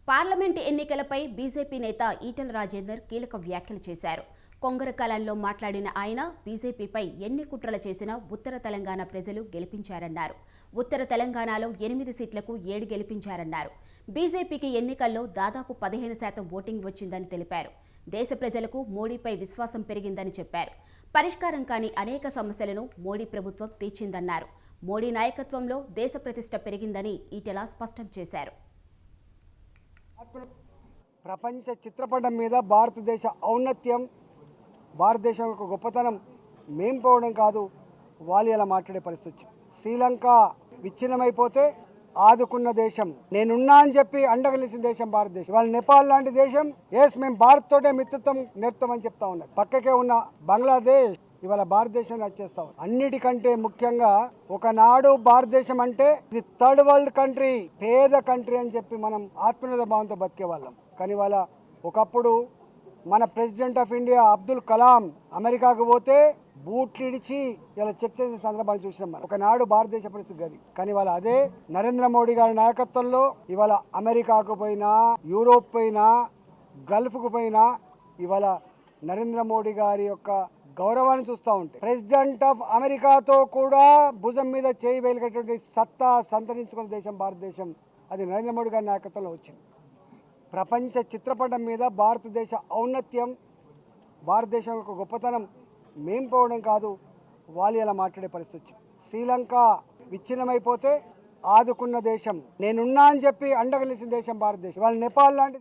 Parliament ఎన్నికలపై BJP నేత ఈటెల రాజేందర్ కీలక వ్యాఖ్యలు చేశారు. కొంగరకాలంలో మాట్లాడిన ఆయన బీజేపీపై ఎన్ని కుట్రలు చేసినా ఉత్తర తెలంగాణ ప్రజలు గెలిపించారన్నారు. ఉత్తర తెలంగాణలో 8 సీట్లకు 7 గెలిపించారన్నారు. బీజేపీకి ఎన్నికల్లో దాదాపు 15% ఓటింగ్ వచ్చిందని తెలిపారు. దేశ ప్రజలకు మోడీపై విశ్వాసం పెరిగిందని చెప్పారు. పరిష్కారం కాని అనేక సమస్యలను మోడీ ప్రభుత్వం తీర్చిందన్నారు. మోడీ నాయకత్వంలో దేశ ప్రతిష్ట పెరిగిందని ఈటెల స్పష్టం చేశారు. ప్రపంచ చిత్రపటం మీద భారతదేశ ఔన్నత్యం, భారతదేశం యొక్క గొప్పతనం మేం పోవడం కాదు, వాళ్ళు ఇలా మాట్లాడే పరిస్థితి వచ్చింది. శ్రీలంక విచ్ఛిన్నమైపోతే ఆదుకున్న దేశం, నేనున్నా అని చెప్పి అండగలిసిన దేశం భారతదేశం. వాళ్ళు నేపాల్ లాంటి దేశం, ఎస్ మేము భారత్ తోటే మిత్రత్వం నేర్పుతామని చెప్తా ఉన్నారు. పక్కకే ఉన్న బంగ్లాదేశ్ ఇవాళ భారతదేశాన్ని వచ్చేస్తా ఉంది. అన్నిటికంటే ముఖ్యంగా ఒకనాడు భారతదేశం అంటే ఇది థర్డ్ వరల్డ్ కంట్రీ, పేద కంట్రీ అని చెప్పి మనం ఆత్మీయత భావంతో బతికే వాళ్ళం. కానీ వాళ్ళ ఒకప్పుడు మన president of India Abdul Kalam అమెరికాకు పోతే బూట్లు ఇడిచి ఇలా చెక్ చేసే సందర్భాన్ని చూసినాం మనం. ఒకనాడు భారతదేశ పరిస్థితి గది. కానీ వాళ్ళ అదే నరేంద్ర మోడీ గారి నాయకత్వంలో ఇవాళ అమెరికాకు పోయినా, యూరోప్ పోయినా, గల్ఫ్కు పోయినా ఇవాళ నరేంద్ర మోడీ గారి యొక్క గౌరవాన్ని చూస్తూ ఉంటే ప్రెసిడెంట్ ఆఫ్ అమెరికాతో కూడా భుజం మీద చేయి వేలిగేటువంటి సత్తా సంతరించుకున్న దేశం భారతదేశం. అది నరేంద్ర మోడీ గారి నాయకత్వంలో వచ్చింది. ప్రపంచ చిత్రపటం మీద భారతదేశ ఔన్నత్యం, భారతదేశం యొక్క గొప్పతనం మేం పోవడం కాదు, వాళ్ళు ఇలా మాట్లాడే పరిస్థితి వచ్చింది. శ్రీలంక విచ్ఛిన్నమైపోతే ఆదుకున్న దేశం, నేనున్నా అని చెప్పి అండగలిసిన దేశం భారతదేశం. వాళ్ళు నేపాల్ లాంటి